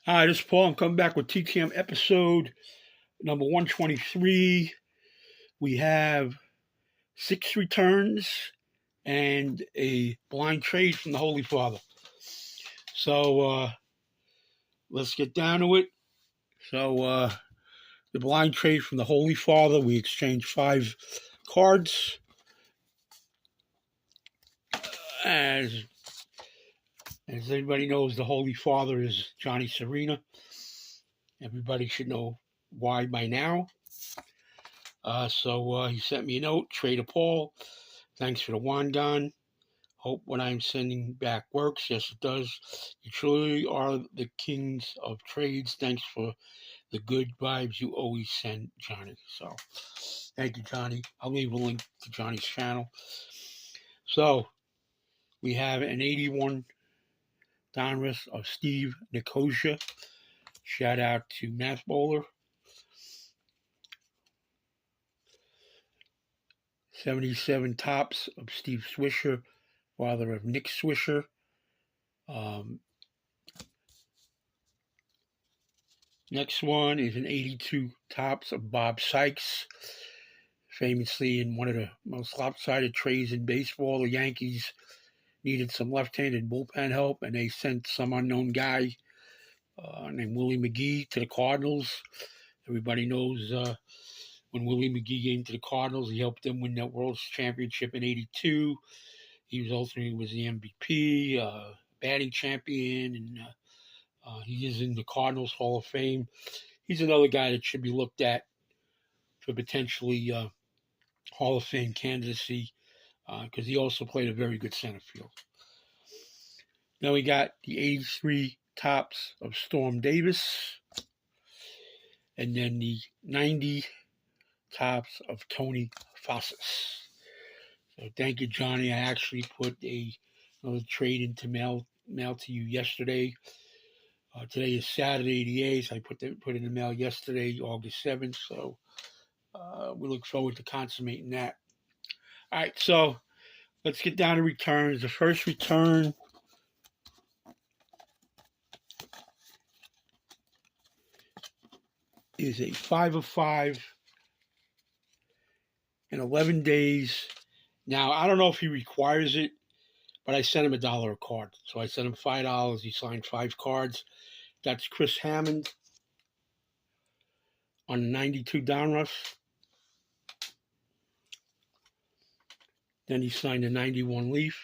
Hi, this is Paul. I'm coming back with TTM episode number 123. We have 6 returns and a blind trade from the Holy Father. So let's get down to it. So the blind trade from the Holy Father, we exchanged 5 cards. As everybody knows, the Holy Father is Johnny Serena. Everybody should know why by now. So he sent me a note, Trader Paul. Thanks for the Wandan. Hope what I'm sending back works. Yes, it does. You truly are the kings of trades. Thanks for the good vibes you always send, Johnny. So thank you, Johnny. I'll leave a link to Johnny's channel. So we have an 81 Donruss of Steve Nicosia. Shout out to Math Bowler. 77 tops of Steve Swisher, father of Nick Swisher. Next one is an 82 tops of Bob Sykes, famously in one of the most lopsided trades in baseball. The Yankees needed some left-handed bullpen help, and they sent some unknown guy named Willie McGee to the Cardinals. Everybody knows when Willie McGee came to the Cardinals, he helped them win that World Championship in '82. He ultimately was the MVP, batting champion, and he is in the Cardinals Hall of Fame. He's another guy that should be looked at for potentially Hall of Fame candidacy because he also played a very good center field. Then we got the 83 tops of Storm Davis, and then the 90 tops of Tony Fossis. So thank you, Johnny. I actually put another trade into mail to you yesterday. Today is Saturday the 8th. I put in the mail yesterday, August 7th. So we look forward to consummating that. All right, so let's get down to returns. The first return is a 5 of 5 in 11 days. Now, I don't know if he requires it, but I sent him $1 a card. So I sent him $5. He signed 5 cards. That's Chris Hammond on the 92 Donruss. Then he signed a 91 Leaf.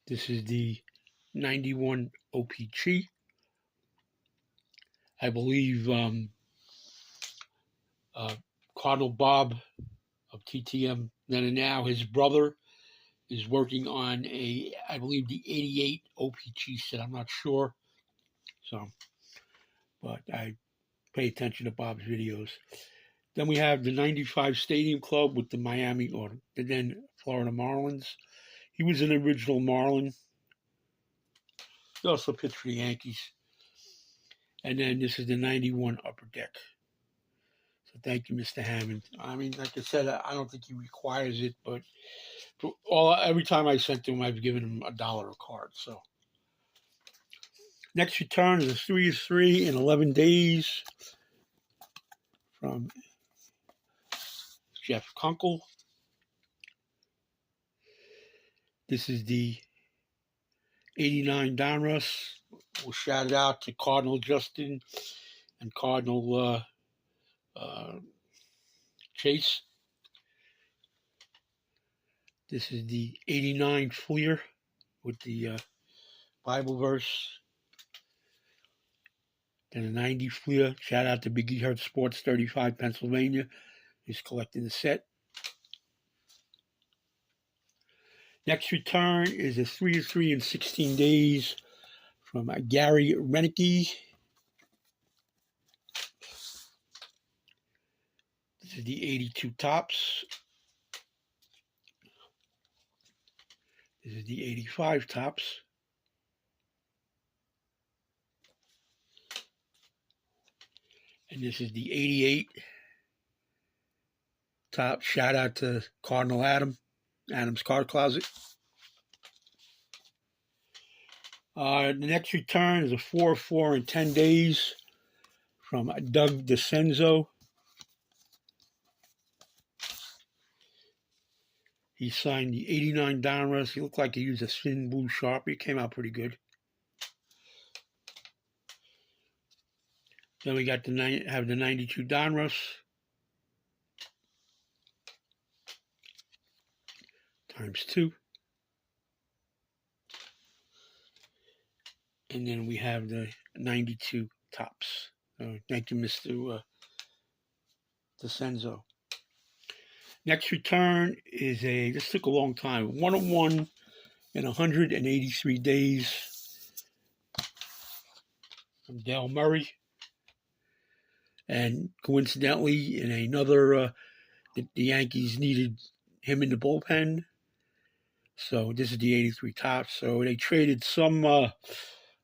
This is the 91 OPG. I believe Cardinal Bob of TTM Then and Now, his brother, is working on I believe the 88 OPG set. I'm not sure. So, but I pay attention to Bob's videos. Then we have the 95 Stadium Club with the Miami or the then Florida Marlins. He was an original Marlin. He also pitched for the Yankees. And then this is the 91 Upper Deck. So thank you, Mr. Hammond. I mean, like I said, I don't think he requires it, but every time I sent to him, I've given him $1 a card. So next return is a 3 of 3 in 11 days from Jeff Kunkel. This is the 89 Donruss. We'll shout it out to Cardinal Justin and Cardinal Chase. This is the 89 Fleer with the Bible verse. Then a 90 Fleer. Shout out to Biggie Hurt Sports 35 Pennsylvania. He's collecting the set. Next return is a 3 of 3 in 16 days from Gary Renicky. This is the 82 tops. This is the 85 tops. And this is the 88 top. Shout out to Cardinal Adam's Card Closet. The next return is a 4-4 in 10 days from Doug DeCenzo. He signed the 89 Donruss. He looked like he used a thin blue Sharpie. It came out pretty good. Then we got the 92 Donruss. ×2. And then we have the 92 Tops. Thank you, Mr. DeCenzo. Next return is this took a long time, 101 in 183 days from Dale Murray. And coincidentally, in another, the Yankees needed him in the bullpen. So this is the 83 Tops. So they traded some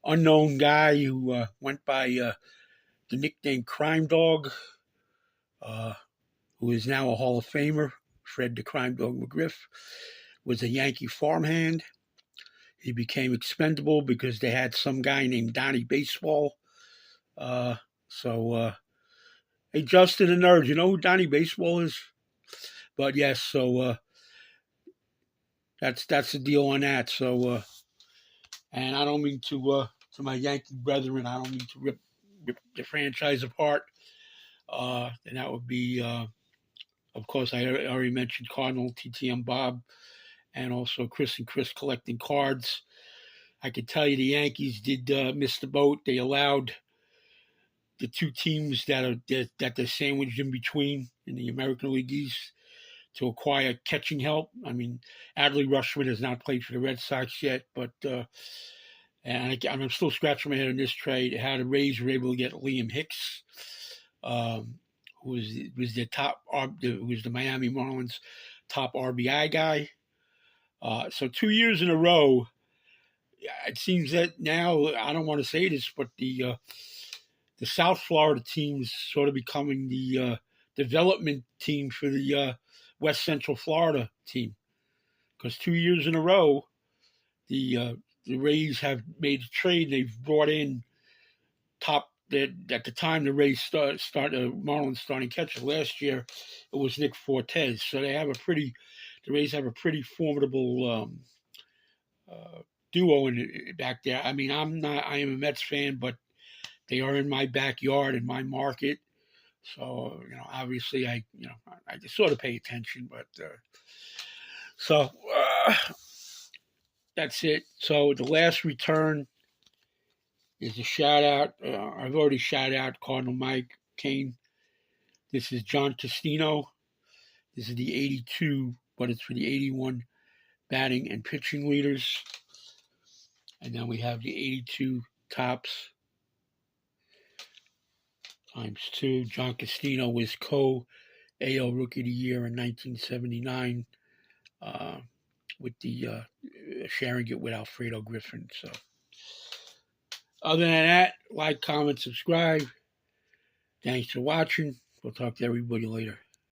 unknown guy who went by the nickname Crime Dog, who is now a Hall of Famer. Fred the Crime Dog McGriff was a Yankee farmhand. He became expendable because they had some guy named Donnie Baseball. Hey, Justin and Nerds, you know who Donnie Baseball is? But yes, so that's the deal on that. So, and I don't mean to my Yankee brethren, I don't mean to rip the franchise apart. And that would be, of course, I already mentioned Cardinal, TTM Bob, and also Chris and Chris collecting cards. I can tell you the Yankees did miss the boat. They allowed the two teams that they're sandwiched in between in the American League East to acquire catching help. I mean, Adley Rutschman has not played for the Red Sox yet, but and I'm still scratching my head on this trade. How the Rays were able to get Liam Hicks, who was the Miami Marlins top RBI guy. So 2 years in a row, it seems that now, I don't want to say this, but the South Florida team's sort of becoming the development team for the West Central Florida team. Because 2 years in a row, the Rays have made a trade. They've brought in at the time the Rays Marlins starting catcher last year, it was Nick Fortes. So they have the Rays have a pretty formidable duo back there. I mean, I am a Mets fan, but they are in my backyard, in my market. So, obviously I just sort of pay attention, but that's it. So the last return is a shout out. I've already shouted out Cardinal Mike Kane. This is John Castino. This is the 82, but it's for the 81 batting and pitching leaders. And then we have the 82 Tops ×2. John Castino was co-AL Rookie of the Year in 1979 with the sharing it with Alfredo Griffin. So other than that, like, comment, subscribe. Thanks for watching. We'll talk to everybody later.